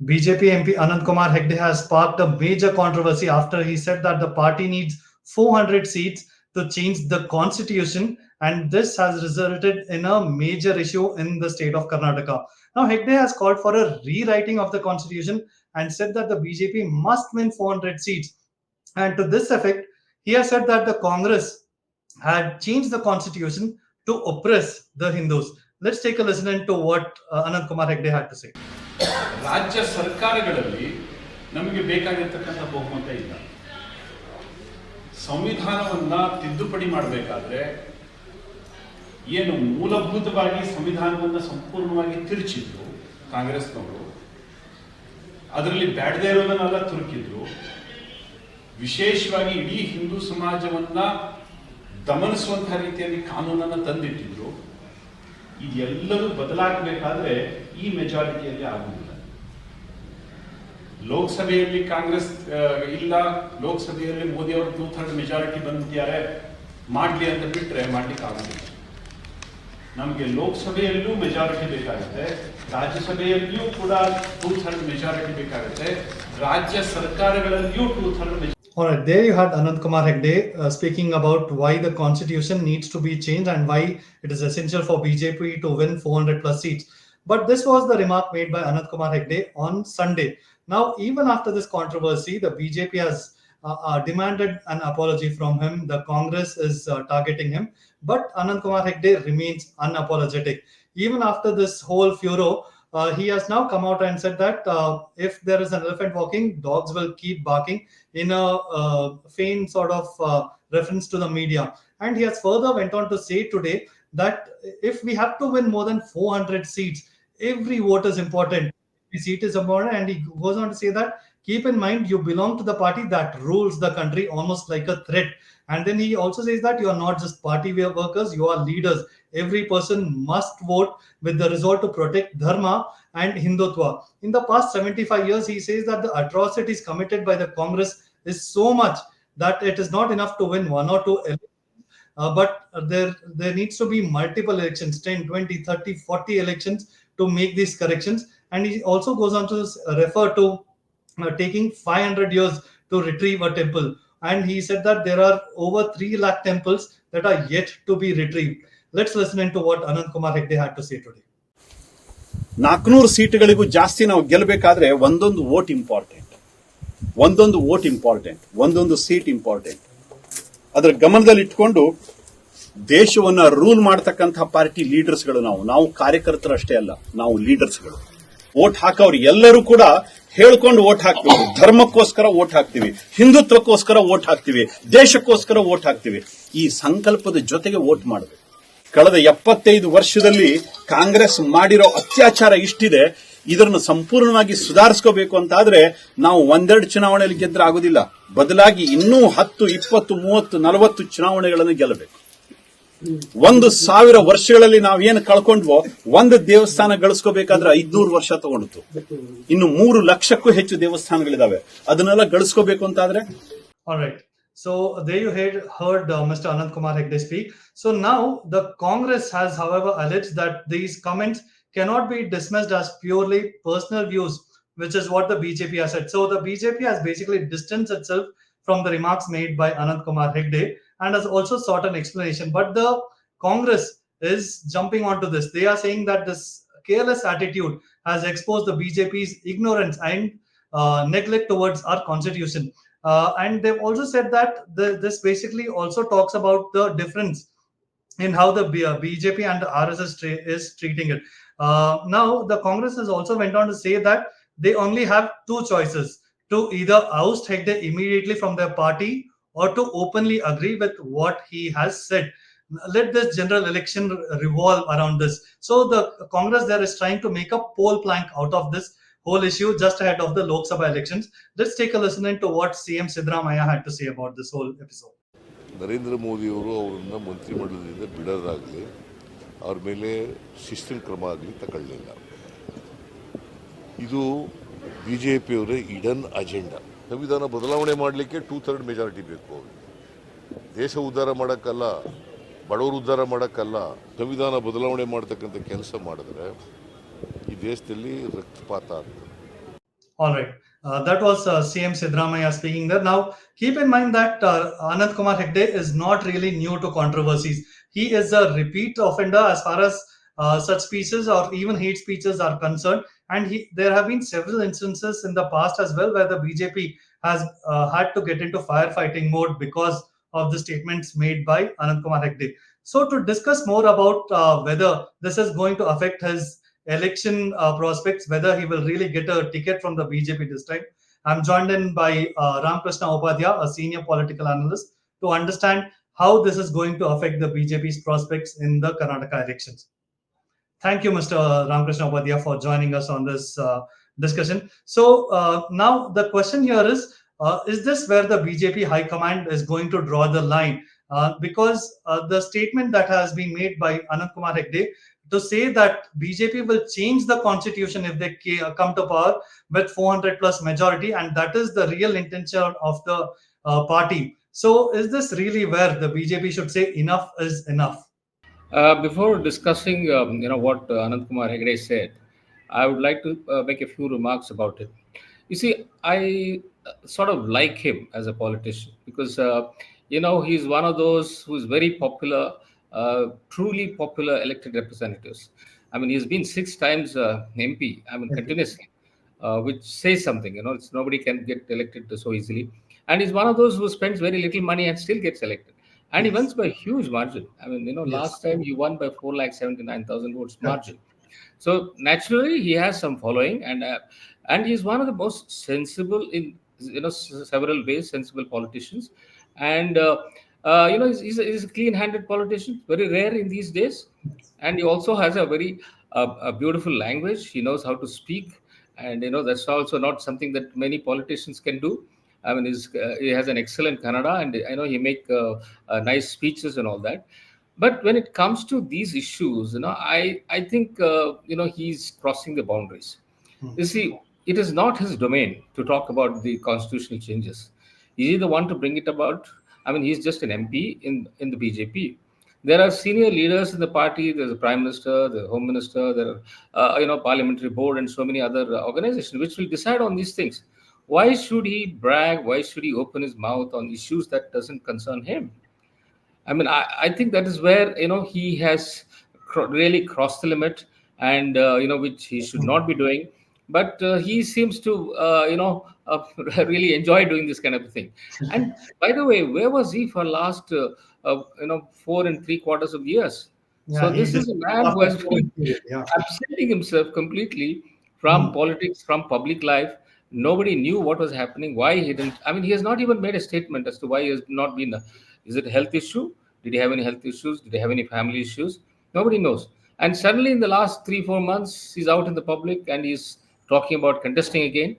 BJP MP Anantkumar Hegde has sparked a major controversy after he said that the party needs 400 seats to change the constitution, and this has resulted in a major issue in the state of Karnataka. Now, Hegde has called for a rewriting of the constitution and said that the BJP must win 400 seats. And to this effect, he has said that the Congress had changed the constitution to oppress the Hindus. Let's take a listen into what Anant Kumar Hegde had to say. ರಾಜ್ಯ ಸರ್ಕಾರಗಳಲ್ಲಿ ನಮಗೆ ಬೇಕಾಗಿರ್ತಕ್ಕಂಥ ಬಹುಮತ ಇಲ್ಲ. ಸಂವಿಧಾನವನ್ನ ತಿದ್ದುಪಡಿ ಮಾಡಬೇಕಾದ್ರೆ ಏನು ಮೂಲಭೂತವಾಗಿ ಸಂವಿಧಾನವನ್ನ ಸಂಪೂರ್ಣವಾಗಿ ತಿರುಚಿದ್ರು ಕಾಂಗ್ರೆಸ್ನವರು, ಅದರಲ್ಲಿ ಬ್ಯಾಡದೇ ಇರೋದನ್ನೆಲ್ಲ ತುರುಕಿದ್ರು, ವಿಶೇಷವಾಗಿ ಇಡೀ ಹಿಂದೂ ಸಮಾಜವನ್ನ ದಮನಿಸುವಂತಹ ರೀತಿಯಲ್ಲಿ ಕಾನೂನನ್ನು ತಂದಿಟ್ಟಿದ್ರು. ಇದೆಲ್ಲವೂ ಬದಲಾಗಬೇಕಾದ್ರೆ ಈ ಮೆಜಾರಿಟಿಯಲ್ಲಿ ಆಗುವುದಿಲ್ಲ. ಲೋಕಸಭೆಯಲ್ಲಿ ಕಾಂಗ್ರೆಸ್ ಇಲ್ಲ, ಲೋಕಸಭೆಯಲ್ಲಿ ಮೋದಿ ಅವರು 2/3 ಮೆಜಾರಿಟಿ ಬಂದಿದ್ದಾರೆ, ಮಾಡ್ಲಿ ಅಂತ ಬಿಟ್ರೆ ಮಾಡ್ಲಿಕ್ಕೆ ಆಗುದಿಲ್ಲ. ನಮಗೆ ಲೋಕಸಭೆಯಲ್ಲೂ ಮೆಜಾರಿಟಿ ಬೇಕಾಗುತ್ತೆ, ರಾಜ್ಯಸಭೆಯಲ್ಲಿಯೂ ಕೂಡ 2/3 ಮೆಜಾರಿಟಿ ಬೇಕಾಗುತ್ತೆ, ರಾಜ್ಯ ಸರ್ಕಾರಗಳಲ್ಲಿಯೂ 2/3 majority. Alright, there you had Anant Kumar Hegde speaking about why the constitution needs to be changed and why it is essential for BJP to win 400 plus seats. But this was the remark made by Anant Kumar Hegde on Sunday. Now, even after this controversy, the BJP has demanded an apology from him. The Congress is targeting him, but Anant Kumar Hegde remains unapologetic. Even after this whole furor, he has now come out and said that if there is an elephant walking, dogs will keep barking, in a faint sort of reference to the media. And he has further went on to say today that if we have to win more than 400 seats, every vote is important. Every seat is important. And he goes on to say that keep in mind you belong to the party that rules the country almost like a threat. And then he also says that you are not just party workers, you are leaders. Every person must vote with the resolve to protect Dharma and Hindutva. In the past 75 years, he says that the atrocities committed by the Congress is so much that it is not enough to win 1 or 2 elections. But there needs to be multiple elections, 10, 20, 30, 40 elections to make these corrections. And he also goes on to refer to taking 500 years to retrieve a temple. And he said that there are over 3 lakh temples that are yet to be retrieved. Let's listen into what Anant Kumar Hegde had to say today. 400 ಸೀಟ್ಗಳಿಗೂ ಜಾಸ್ತಿ ನಾವು ಗೆಲ್ಲಬೇಕಾದ್ರೆ ಒಂದೊಂದು vote important, ಒಂದೊಂದು seat important. ಅದರ ಗಮನದಲ್ಲಿ ಇಟ್ಕೊಂಡು ದೇಶವನ್ನ rule ಮಾಡತಕ್ಕಂತಹ party ಲೀಡರ್ಸ್ಗಳು ನಾವು ಕಾರ್ಯಕರ್ತರು ಅಷ್ಟೇ ಅಲ್ಲ, ನಾವು ಲೀಡರ್ಸ್ಗಳು. ವೋಟ್ ಹಾಕೋರು ಎಲ್ಲರೂ ಕೂಡ ಹೇಳ್ಕೊಂಡು ವೋಟ್ ಹಾಕ್ತೀವಿ, ಧರ್ಮಕ್ಕೋಸ್ಕರ ವೋಟ್ ಹಾಕ್ತಿವಿ, ಹಿಂದುತ್ವಕ್ಕೋಸ್ಕರ ವೋಟ್ ಹಾಕ್ತಿವಿ, ದೇಶಕ್ಕೋಸ್ಕರ ವೋಟ್ ಹಾಕ್ತಿವಿ. ಈ ಸಂಕಲ್ಪದ ಜೊತೆಗೆ ವೋಟ್ ಮಾಡಬೇಕು. ಕಳೆದ 75 ವರ್ಷದಲ್ಲಿ ಕಾಂಗ್ರೆಸ್ ಮಾಡಿರೋ ಅತ್ಯಾಚಾರ ಇಷ್ಟಿದೆ, ಇದನ್ನು ಸಂಪೂರ್ಣವಾಗಿ ಸುಧಾರಿಸ್ಕೋಬೇಕು ಅಂತಾದ್ರೆ ನಾವು ಒಂದೆರಡು ಚುನಾವಣೆಯಲ್ಲಿ ಗೆದ್ರೆ ಆಗುದಿಲ್ಲ, ಬದಲಾಗಿ ಇನ್ನೂ 10, 20, 30, 40 ಚುನಾವಣೆಗಳನ್ನು ಗೆಲ್ಲಬೇಕು. 1000 ವರ್ಷಗಳಲ್ಲಿ ನಾವೇನು ಕಳ್ಕೊಂಡ್ವೋ, ಒಂದು ದೇವಸ್ಥಾನ ಗಳಿಸ್ಕೋಬೇಕಾದ್ರೆ 500 ವರ್ಷ ತಗೊಂಡಿತು. ಇನ್ನು 3 ಲಕ್ಷಕ್ಕೂ ಹೆಚ್ಚು ದೇವಸ್ಥಾನಗಳಿದಾವೆ, ಅದನ್ನೆಲ್ಲ ಗಳಿಸ್ಕೋಬೇಕು ಅಂತಾದ್ರೆ. So there you heard Mr. Anant Kumar Hegde speak. So now the Congress has, however, alleged that these comments cannot be dismissed as purely personal views, which is what the BJP has said. So the BJP has basically distanced itself from the remarks made by Anant Kumar Hegde and has also sought an explanation. But the Congress is jumping onto this. They are saying that this careless attitude has exposed the BJP's ignorance and neglect towards our constitution. And they've also said that this basically also talks about the difference in how the BJP and the RSS is treating it. Now, the Congress has also went on to say that they only have 2 choices: to either oust Hegde immediately from their party or to openly agree with what he has said. Let this general election revolve around this. So the Congress there is trying to make a pole plank out of this whole issue just ahead of the Lok Sabha elections. Let's take a listen into what CM Siddaramaiah had to say about this whole episode. Narendra Modi ಅವರು ಅವರನ್ನ ಮಂತ್ರಿಮಂಡಲದಿಂದ ಬಿಡೋದಾಗಲಿ, ಅವ್ರ ಮೇಲೆ ಶಿಸ್ತಿನ ಕ್ರಮ ಆಗಲಿ ತಗೊಳ್ಳಿಲ್ಲ. ಇದು ಬಿಜೆಪಿಯವರ ಇಡನ್ agenda. ಸಂವಿಧಾನ ಬದಲಾವಣೆ ಮಾಡಲಿಕ್ಕೆ 2/3 ಮೆಜಾರಿಟಿ ಬೇಕು. ದೇಶ ಉದ್ಧಾರ ಮಾಡೋಕ್ಕಲ್ಲ, ಬಡವರು ಉದ್ಧಾರ ಮಾಡೋಕ್ಕಲ್ಲ. ಸಂವಿಧಾನ ಬದಲಾವಣೆ ಮಾಡ್ತಕ್ಕಂಥ ಕೆಲಸ ಮಾಡಿದ್ರೆ ಈ ದೇಶದಲ್ಲಿ ರಕ್ತಪಾತ ಆಗ್ತದೆ. All right. That was CM Sidramaya speaking there. Now, keep in mind that Anantkumar Hegde is not really new to controversies. He is a repeat offender as far as such speeches or even hate speeches are concerned. And there have been several instances in the past as well where the BJP has had to get into firefighting mode because of the statements made by Anantkumar Hegde. So, to discuss more about whether this is going to affect his election prospects, whether he will really get a ticket from the BJP this time. I'm joined in by Ramkrishna Upadhyaya, a senior political analyst, to understand how this is going to affect the BJP's prospects in the Karnataka elections. Thank you, Mr. Ramkrishna Upadhyaya, for joining us on this discussion. So now the question here is this where the BJP High Command is going to draw the line? Because the statement that has been made by Anantkumar Hegde to say that BJP will change the constitution if they come to power with 400 plus majority, and that is the real intention of the party. So is this really where the BJP should say enough is enough? Before discussing, what Anantkumar Hegde said, I would like to make a few remarks about it. You see, I sort of like him as a politician because, he's one of those who is very popular, truly popular elected representatives. I mean, he's been 6 times MP, I mean, continuously, which says something, it's nobody can get elected so easily. And he's one of those who spends very little money and still gets elected. And he Yes. wins by a huge margin. I mean, Yes. last time he won by 4,79,000 votes Correct. margin. So naturally, he has some following, and he's one of the most sensible in several ways, sensible politicians, and he's a clean-handed politician, very rare in these days, and he also has a very a beautiful language. He knows how to speak, and that's also not something that many politicians can do. I mean, he has an excellent Kannada, and I know he make nice speeches and all that. But when it comes to these issues, I think he's crossing the boundaries. Hmm. You see, it is not his domain to talk about the constitutional changes. He's the one to bring it about. I mean, he's just an MP in the BJP. There are senior leaders in the party. There's a prime minister, the home minister, there are parliamentary board, and so many other organizations which will decide on these things. Why should he brag? Why should he open his mouth on issues that doesn't concern him? I mean, I think that is where he has really crossed the limit, and which he should Hmm. not be doing. But he seems to really enjoy doing this kind of a thing. And by the way, where was he for last 4 and 3/4 of years? So Yeah, he this is a disappeared man who after has been 4 period. Yeah. absenting himself completely from Hmm. politics, from public life. Nobody knew what was happening, why he didn't. I mean, he has not even made a statement as to why he has not been. Is it a health issue? Did he have any health issues? Did he have any family issues? Nobody knows. And suddenly, in the last 3 4 months, he's out in the public and he's talking about contesting again.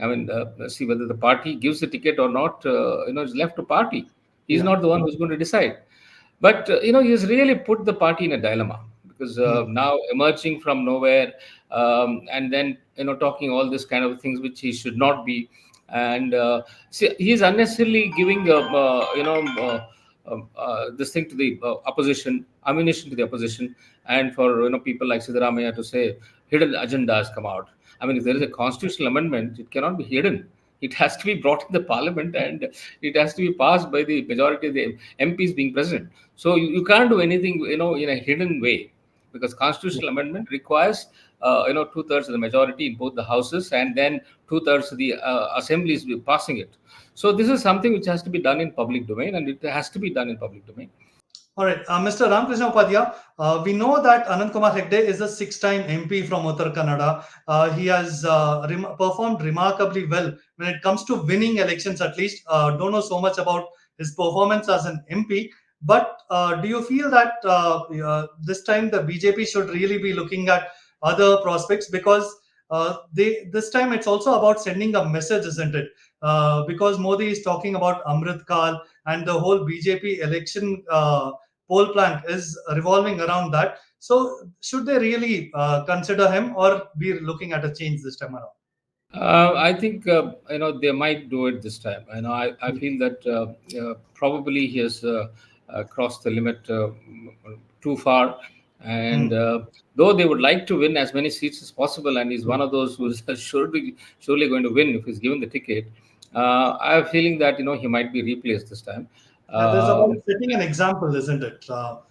I mean, see whether the party gives the ticket or not. It's left to party. He's Yeah. not the one who's going to decide. But he's really put the party in a dilemma because Hmm. now emerging from nowhere, and then talking all this kind of things which he should not be, and see, he's unnecessarily giving this thing to the opposition, ammunition to the opposition, and for people like Siddaramaiah to say hidden agenda has come out. I mean, if there is a constitutional amendment, it cannot be hidden. It has to be brought in the parliament and it has to be passed by the majority of the MPs being present. So you can't do anything, in a hidden way, because constitutional amendment requires, 2/3 of the majority in both the houses, and then 2/3 of the assemblies be passing it. So this is something which has to be done in public domain, and it has to be done in public domain. All right, Mr. Ramkrishna Upadhyaya, we know that Anant Kumar Hegde is a six-time MP from Uttar Kannada. He has performed remarkably well when it comes to winning elections, at least. Don't know so much about his performance as an MP, but do you feel that this time the BJP should really be looking at other prospects? Because this time it's also about sending a message, isn't it? Because Modi is talking about Amrit Kal and the whole BJP election poll plank is revolving around that. So, should they really consider him or be looking at a change this time around? I think they might do it this time. I feel that probably he has crossed the limit too far, And though they would like to win as many seats as possible, and he's one of those who's surely going to win if he's given the ticket, I have a feeling that he might be replaced this time. Yeah, there's about Um, setting an example, isn't it?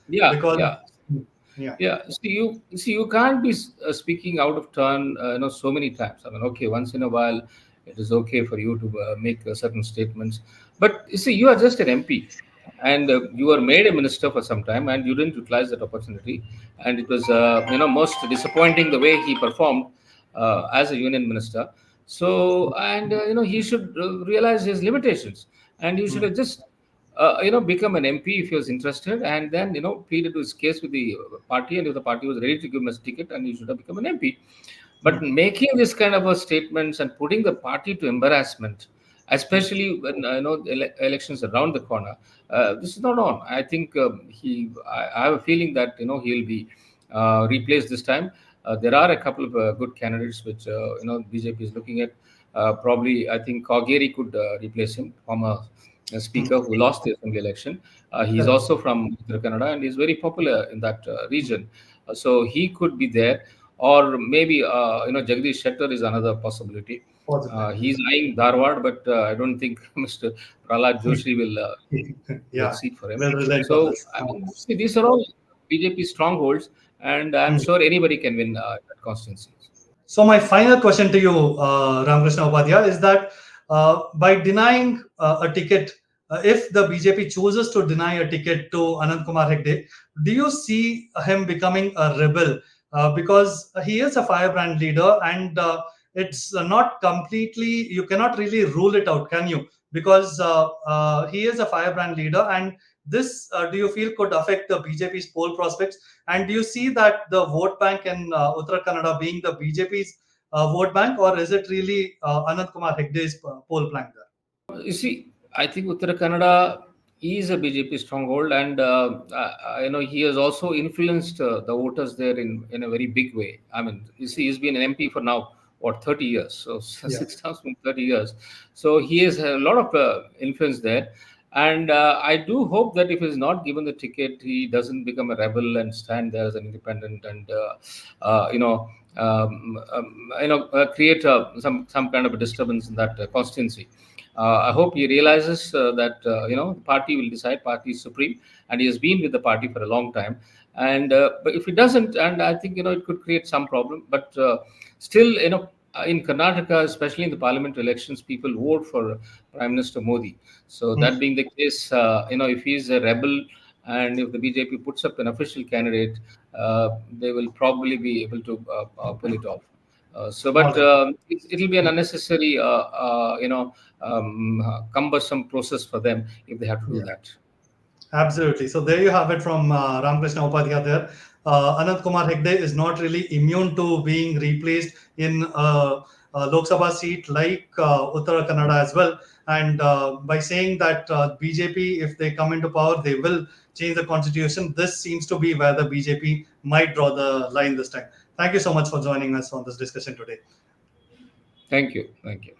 yeah, Because yeah. yeah, Yeah, you can't be speaking out of turn, so many times. I mean, okay, once in a while, it is okay for you to make certain statements, but you see, you are just an MP, and you were made a minister for some time, and you didn't utilize that opportunity, and it was most disappointing the way he performed as a union minister. So, and he should realize his limitations, and he should have just become an MP if he was interested, and then pleaded his case with the party, and if the party was ready to give him a ticket, and he should have become an MP. But making this kind of a statements and putting the party to embarrassment, especially when elections around the corner, this is not on. I think I have a feeling that he'll be replaced this time. There are a couple of good candidates which BJP is looking at. Probably, I think Kageri could replace him, former speaker who lost the assembly election. He's correct. also from Andhra Canada, and he's very popular in that region. So he could be there, or maybe Jagdish Shettar is another possibility. Possibility. He's eyeing Dharwad, but I don't think Mr. Prahlad Joshi will get Yeah, seat for him. will relent on So this. I mean, see, these are all BJP strongholds, and I'm sure anybody can win that constituency. So my final question to you, Ramakrishna Upadhyay, is that by denying a ticket, if the BJP chooses to deny a ticket to Anantkumar Hegde, do you see him becoming a rebel? Because he is a firebrand leader, and it's not completely, you cannot really rule it out, can you? Because he is a firebrand leader, and this, do you feel, could affect the BJP's poll prospects? And do you see that the vote bank in Uttara Kannada being the BJP's vote bank, or is it really Anant Kumar Hegde's poll bank there? You see, I think Uttara Kannada is a BJP stronghold, and he has also influenced the voters there in a very big way. I mean, you see, he's been an MP for now what 30 years, so Yeah. 6 times 30 years. So he has a lot of influence there, and I do hope that if he's not given the ticket, he doesn't become a rebel and stand there as an independent and create some kind of a disturbance in that constituency. I hope he realizes that the party will decide. Party is supreme, and he has been with the party for a long time. And but if he doesn't, and I think it could create some problem. But still, in Karnataka, especially in the parliament elections, people vote for Prime Minister Modi. So that being the case, if he's a rebel and if the BJP puts up an official candidate, they will probably be able to pull it off. But All right. it'll be an unnecessary, cumbersome process for them if they have to do Yeah. that. Absolutely. So there you have it from Ramakrishna Upadhyay there. Anant Kumar Hegde is not really immune to being replaced in a Lok Sabha seat like Uttara Kannada as well. And by saying that BJP, if they come into power, they will change the constitution, this seems to be where the BJP might draw the line this time. Thank you so much for joining us on this discussion today. Thank you. Thank you.